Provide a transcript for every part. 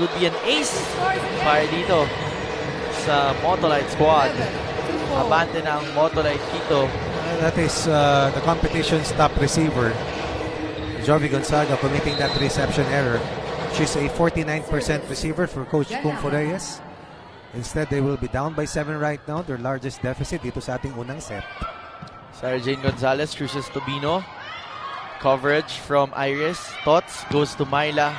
Would be an ace para dito sa Motolite squad. Abante na ang Motolite dito. That is the competition's top receiver, Jovi Gonzaga, committing that reception error. She's a 49% receiver for Coach Kung Fu Reyes. Instead, they will be down by 7 right now. Their largest deficit dito sa ating unang set. Sarah Jane Gonzalez chooses Tobino. Coverage from Iris. Tots goes to Myla.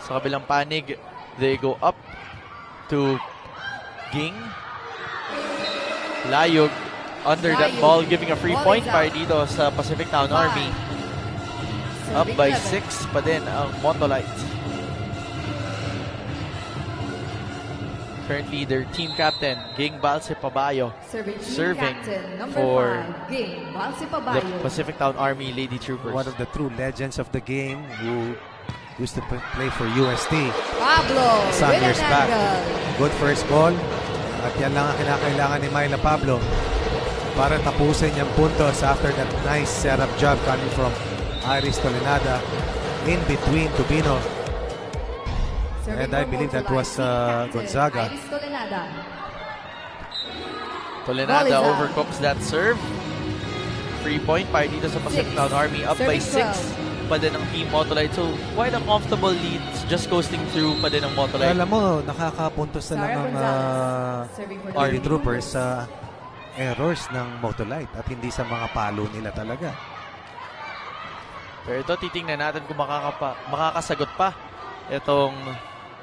Sa kabilang panig, they go up to Ging. Layog under that ball, giving a free point para dito sa Pacific Town Army. Up by 6 pa din ang Motolite. Currently, their team captain, Ging Balse Pabayo, serving for the Pacific Town Army Lady Troopers. One of the true legends of the game who used to play for UST. Pablo, Some years back. angle. Good first ball. At yan lang ang kinakailangan ni Myla Pablo para tapusin yung puntos after that nice setup job coming from Iris Tolenada in between Tubino. And I believe that was Gonzaga. Iris Tolenada. Tolenada overcooks that serve. Free point para dito sa Pacific Town Army. Up by 6 pa din ang team Motolite. So, quite a comfortable lead. Just coasting through pa din ang Motolite. Alam mo, nakakapuntos na lang ang Army Troopers sa errors ng Motolite at hindi sa mga palo nila talaga. Pero ito, titingnan natin kung makakasagot pa itong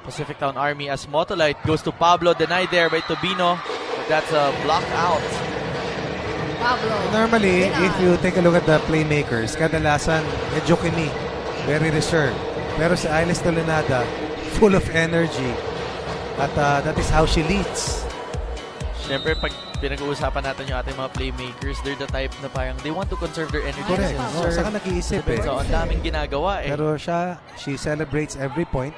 Pacific Town Army as Motolite goes to Pablo. Denied there by Tobino. But that's a block out. Pablo. Normally, if you take a look at the playmakers, kadalasan medyo kimi, very reserved. Pero si Iris Tolenada, full of energy. At that is how she leads. Siyempre, pag pinag-uusapan natin yung ating mga playmakers, they're the type na parang they want to conserve their energy. Correct. Saka nag-iisip eh. So, ang daming ginagawa eh. Pero she celebrates every point.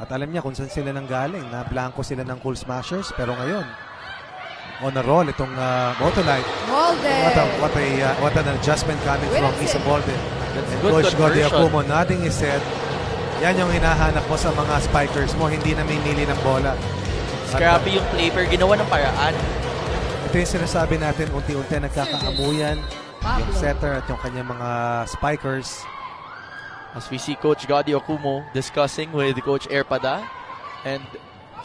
At alam niya kung saan sila nang galing. Na blanco sila ng Cool Smashers. Pero ngayon, on a roll itong Motolite. Molde. What an adjustment coming from Isa Molde. That's And good Coach Gordy conversion. Akumo nodding his head. Yan yung hinahanap mo sa mga spikers mo. Hindi na mimili ng bola. Scrappy yung flavor, ginawa ng paraan. Ito yung sinasabi natin, unti-unti nagkakaamuyan yung setter at yung kanyang mga spikers. As we see Coach Godi Okumo discussing with Coach Erpada, and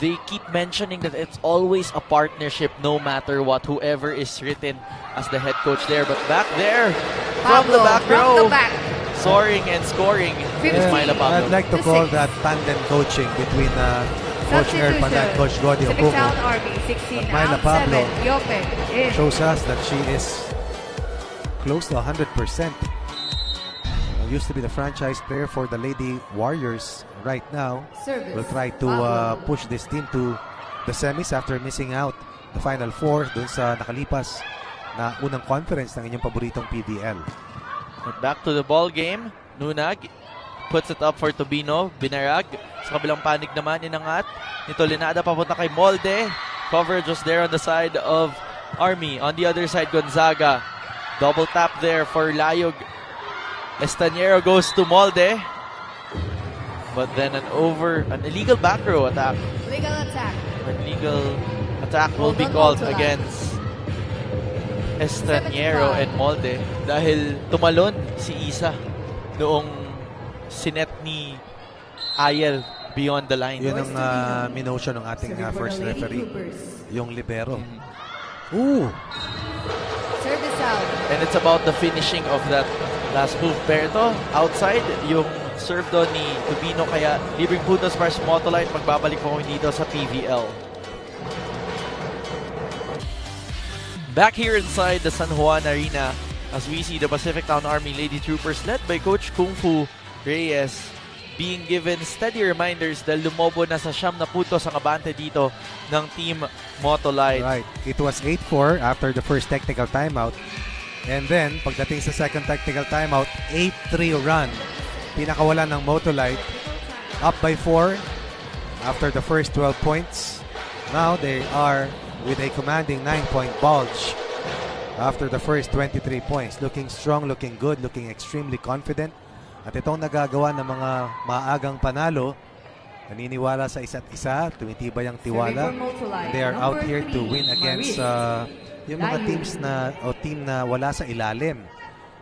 they keep mentioning that it's always a partnership no matter what, whoever is written as the head coach there. But back there, from the Pablo, back from row, the back. soaring and scoring is Myla Pablo. I'd like to call that tandem coaching between Coach Erpada and Coach Godi Pacific Okumo. Town Army, 16 Myla out, Pablo 7. Yope. In. Shows us that she is close to 100%. Used to be the franchise player for the Lady Warriors. Right now, Service. will try to push this team to the semis after missing out the Final Four dun sa nakalipas na unang conference ng inyong paboritong PDL. And back to the ball game, Nunag puts it up for Tobino. Binarag sa kabilang panig naman, inangat ni Tolenada papunta kay Molde. Coverage was there on the side of Army. On the other side, Gonzaga. Double tap there for Layog. Estañero goes to Molde. But then an illegal back row attack. Legal attack. An illegal attack will be called against Estañero and Molde dahil tumalon si Isa noong sinet ni Ayel beyond the line. Yun ang minotion ng ating first referee, yung libero. Ooh! Service out. And it's about the finishing of that last move. Pero ito, outside, yung serve doon ni Tubino, kaya libreng puntos para sa Motolite. Magbabalik po kami dito sa PVL. Back here inside the San Juan Arena as we see the Pacific Town Army Lady Troopers led by Coach Kung Fu Reyes being given steady reminders dahil lumobo na sa 9 na puntos ang abante dito ng Team Motolite. Right. It was 8-4 after the first technical timeout. And then, pagdating sa second technical timeout, 8-3 run. Pinakawalan ng Motolite. Up by 4 after the first 12 points. Now, they are with a commanding 9-point bulge after the first 23 points. Looking strong, looking good, looking extremely confident. At itong nagagawa ng mga maagang panalo naniniwala sa isa't isa, tumitibay ang tiwala. Serving for Motolite. They are out Number here to 3, win against yung mga teams na o team na wala sa ilalim,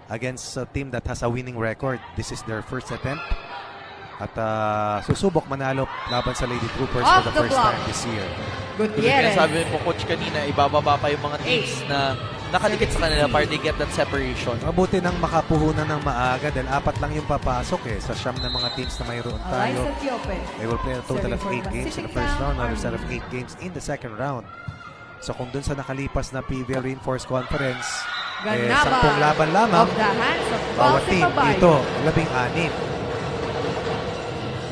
against a team that has a winning record. This is their first attempt. At susubok manalo laban sa Lady Troopers for Off the the first block. time this year. Tulad Gutierrez. nga sabi mo, Coach, kanina, ibababa pa yung mga teams na nakadikit sa kanila para they get that separation. Mabuti nang makapuhunan ng maaga dahil 4 lang yung papasok sa siyam ng mga teams na mayroon tayo. Eliza Tiope. They will play a total of Serving 8 for games in the Pacific first Town round, another set Army. of 8 games in the second round. So kung dun sa nakalipas na PVL Reinforced Conference, Ganaba 10 laban lamang, of the hands of bawat Balsi team Babayo. dito, 16.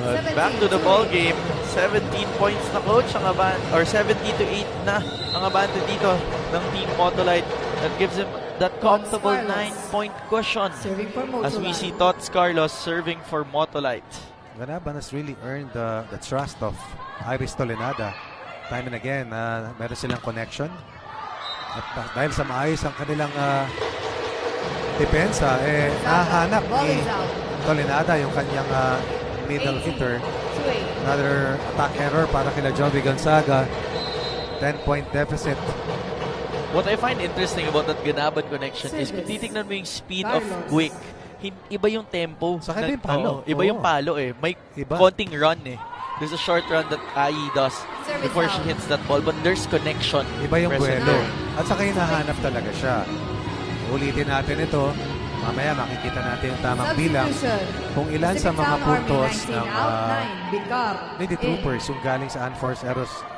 But back to the ball game. 17 points na, Coach, ang or 70-8 na ang abante dito ng Team Motolite. That gives him that comfortable Carlos. 9-point cushion. Serving for Motolite. As we see Tots Carlos serving for Motolite. Ganaban has really earned the trust of Iris Tolenada. Time and again, meron silang connection. At dahil sa maayos ang kanilang depensa, nahanap Ball ni is out. Tolenada yung kanyang middle hitter. 2-8. Another attack error para kila Jovi Gonzaga. 10-point deficit. What I find interesting about that Ganaban connection is kung titignan mo yung speed of Carlos. Quick, iba yung tempo. Saka iba yung palo. Iba yung Oo. palo May Iba. konting run There's a short run that Ai does Service before she out. hits that ball, but there's connection. Iba yung present buwelo. there. At saka hinahanap talaga siya. Ulitin natin ito. Mamaya makikita natin yung tamang bilang. Substitution. Kung ilan sa Pacific mga Town puntos Army, 19 ng out, 9. Bicap. Lady In. Troopers yung galing sa unforced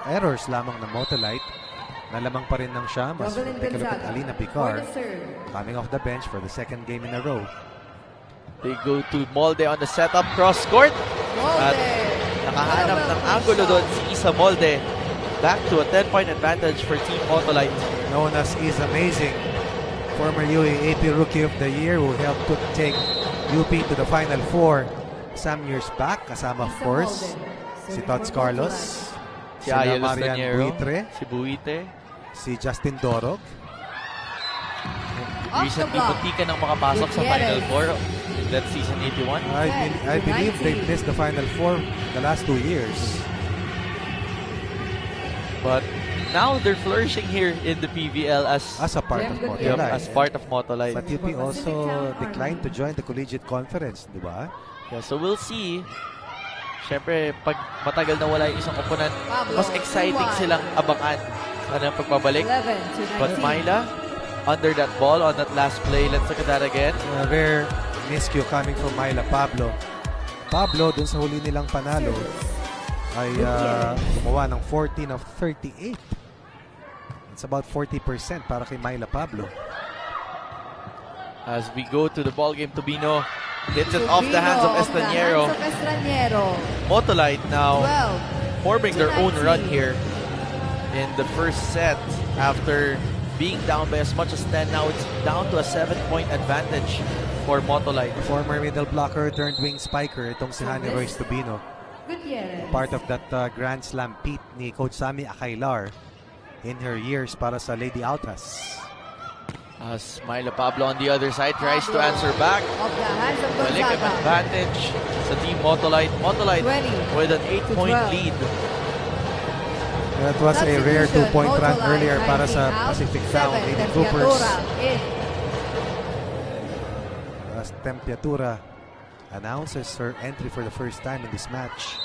errors lamang ng Motolite. Nalamang pa rin ng Shamas. Jovelyn Take a look at Gonzaga. Alina For Picar the serve. coming off the bench for the second game in a row. They go to Molde on the setup cross court. At nakahanap ng angulo doon si Isa Molde. Back to a 10-point advantage for Team Motolite. Known as is amazing. Former UAAP Rookie of the Year who helped to take UP to the Final Four some years back. Kasama of course si Tots Carlos, Si sina Ayel Marian Estaniero, Buitre, si Buite. si Justin Dorog. Off the Recently, block. munti ka nang makapasok sa Gutierrez. Final Four in that season 81. I believe they missed the Final Four the last 2 years. But now they're flourishing here in the PVL as As a part of Yep, Yep, Motolite. as part of Motolite. But UP also declined to join the collegiate conference, di ba? Yeah, so we'll see. Siyempre, pag matagal na wala yung isang opponent, Pablo, mas exciting 2-1. silang abangan sa kanilang pagbabalik. 11 to 19. But Myla, under that ball on that last play, let's look at that again. A rare miscue coming from Myla Pablo. Pablo, dun sa huli nilang panalo, ay gumawa ng 14 of 38. It's about 40% para kay Myla Pablo. As we go to the ball game, Tubino hits it off the hands of Estaniero. Motolite now 12. forming their own 19. run here in the first set after being down by as much as 10. Now it's down to a 7-point advantage for Motolite. Former middle blocker turned wing spiker, itong si Hani Royce Tubino. Gutierrez. Part of that Grand Slam peat ni Coach Sammy Akailar in her years para sa Lady Altas. As Myla Pablo on the other side tries to answer back. Of the hands of Balik ang Gonzaga. advantage sa Team Motolite. Motolite 20 with an 8-point 12. lead. That was a rare Substitution, 2-point run Motolite, earlier para 19 sa out, Pacific Town 7, Lady Troopers. Tempiatura. In. As Tempiatura announces her entry for the first time in this match.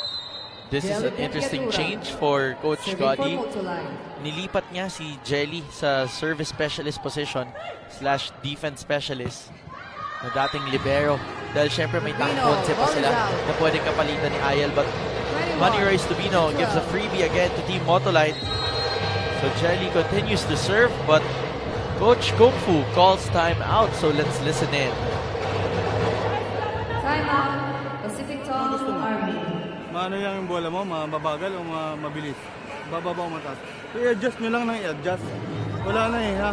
This is an interesting change for Coach Serving for Gotti. Motolite. Nilipat niya si Jelly sa service specialist position / defense specialist na dating libero. Dahil syempre may tank Tubino, concept pa ball sila is out. na pwedeng kapalitan ni Ayel. But 21. Manny Royce Tubino gives a freebie again to Team Motolite. So Jelly continues to serve, but Coach Kung Fu calls time out. So let's listen in. Timeout. Pacific Town Army. Maano yung bola mo, mababagal o mabilis? Bababa o mataas? I-adjust nyo lang ng i-adjust. Wala na ha.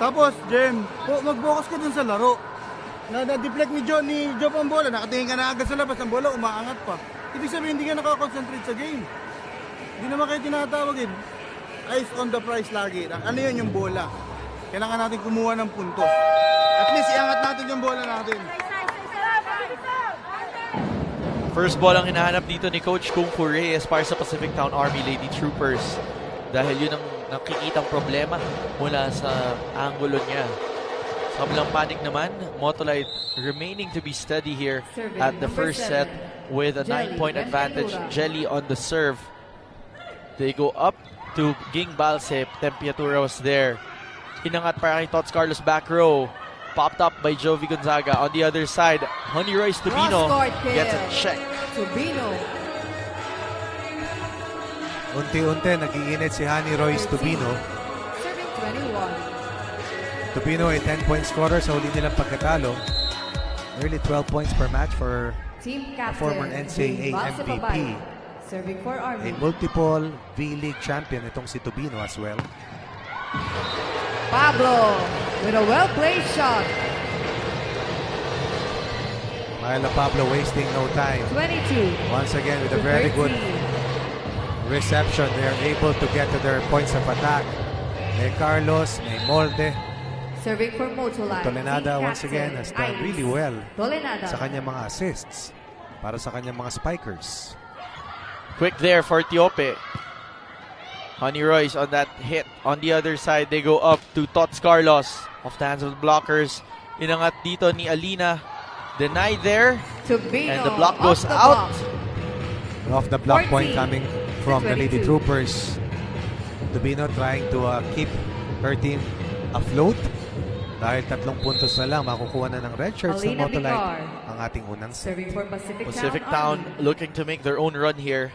Tapos, Jem, mag-focus ka dun sa laro. Na-deflect ni Job ang bola, nakatingin ka na agad sa labas, ang bola umaangat pa. Ibig sabihin, hindi ka nakakonsentrate sa game. Hindi naman kayo tinatawag eyes on the prize lagi. Ano yun yung bola? Kailangan natin kumuha ng puntos. At least, iangat natin yung bola natin. First ball ang hinahanap dito ni Coach Kung Fu Reyes para sa Pacific Town Army Lady Troopers. Dahil yun ang nakikitang problema mula sa angulo niya. Sa kabilang panig naman, Motolite remaining to be steady here at the first set with a 9-point advantage. Jelly on the serve. They go up to Ging Balse. Tempiatura was there. Inangat para kay Tots Carlos back row. Popped up by Jovi Gonzaga. On the other side, Honey Royce Tubino gets a check. Tubino. Unti-unti nag-iinit si Honey Royce Tubino. Serving 21. Tubino ay 10-point scorer sa huli nilang pagkatalo. Nearly 12 points per match for Team a captain. former NCAA Balse MVP. Papay. Serving for A Army. multiple V-League champion itong si Tubino as well. Pablo with a well-played shot. Myla Pablo wasting no time. 22. Once again with to a very 13. good reception. They're able to get to their points of attack. May Carlos, may Molde. Serving for Motolite. Tolenada Team once again captain, has done Ice. really well Tolenada. sa kanyang mga assists para sa kanyang mga spikers. Quick there for Tiope. Honey Royce on that hit. On the other side, they go up to Tots Carlos. Off the hands of the blockers. Inangat dito ni Alina. Denied there. Tubino. And the block off goes the out. block. Off the block 14 point coming from the Lady 22. Troopers. Tubino trying to keep her team afloat. Dahil 3 puntos na lang, makukuha na ng red shirts ng Alina Motolite Bicar. ang ating unang set. Serving for Pacific Town Army. looking to make their own run here.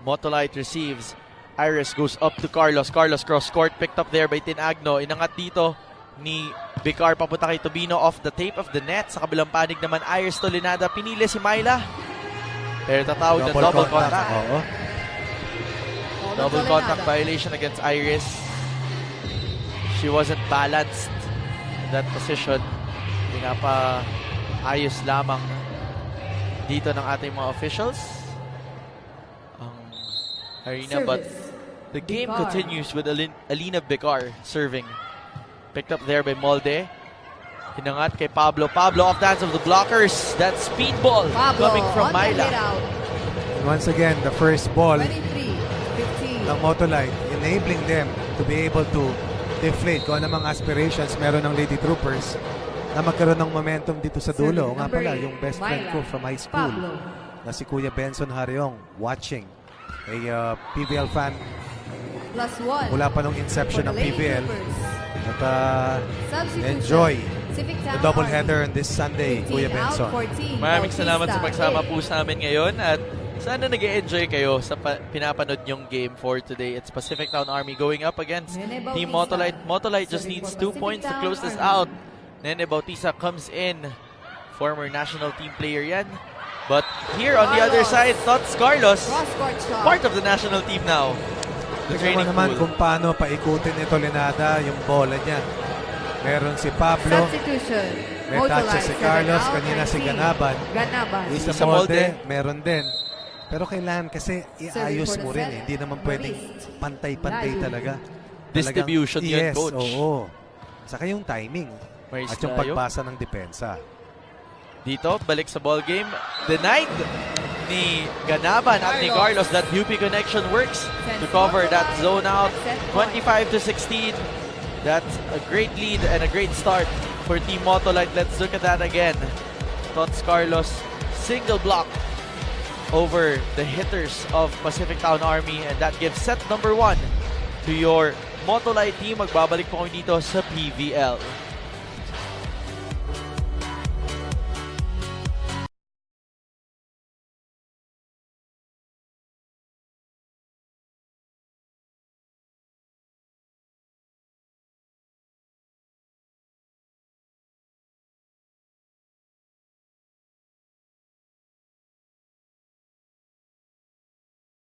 Motolite receives. Iris goes up to Carlos. Carlos cross court, picked up there by Tinagno. Inangat dito ni Bicar papunta kay Tubino off the tape of the net. Sa kabilang panig naman, Iris Tolenada. Pinili si Myla. Pero tatawag na double contact. Oo. Double contact violation against Iris. She wasn't balanced in that position. Pinapa-ayos lamang dito ng ating mga officials ang arena. But the game Bicar. continues with Alina Bicar serving. Picked up there by Molde. Hinangat kay Pablo. Pablo off the hands of the blockers. That speedball Pablo coming from on the Myla. hit out. And once again, the first ball 23-15. ng Motolite, enabling them to be able to deflate kung anong mga aspirations meron ng Lady Troopers na magkaroon ng momentum dito sa dulo. O nga Number pala, 8, yung best friend Myla ko from high school Pablo. na si Kuya Benson Hariong watching. A PBL fan +1. mula pa nung inception for ng the Lady PBL. Troopers. At Substitution. enjoy Pacific the Town doubleheader Army. on this Sunday, 15 Kuya out, Benson. 14. Maraming salamat sa Bautista. pagsama po sa amin ngayon at sana nag-enjoy kayo sa pinapanood nyong game for today. It's Pacific Town Army going up against Nene Team Bautista. Motolite. Motolite just Serving needs for 2 Pacific points to Town close this Army. out. Nene Bautista comes in. Former national team player yan. But here on the other Carlos. side, Tots Carlos, Cross-court shot. part of the national team now. The Tignan mo training naman pool. kung paano paikutin ni Tolenada yung bola niya. Meron si Pablo, Substitution. may touches si Carlos, kanina si Ganaban. Ganaban. Isa Isa Molde, Molde. meron din. Pero kailangan kasi iayos for the mo rin set. eh. Hindi naman pwedeng Marist. pantay-pantay Layo. talaga. Distribution Talagang, yun, yes, coach. oo. Saka yung timing Maris at yung Layo. pagbasa ng depensa. Dito, balik sa ball game. Denied ni Ganaban at ni Carlos. That UP connection works to cover that zone out. 25-16. That's a great lead and a great start for Team Motolite. Let's look at that again. Tots Carlos, single block over the hitters of Pacific Town Army, and that gives set number 1 to your Motolite team. Magbabalik po kami dito sa PVL.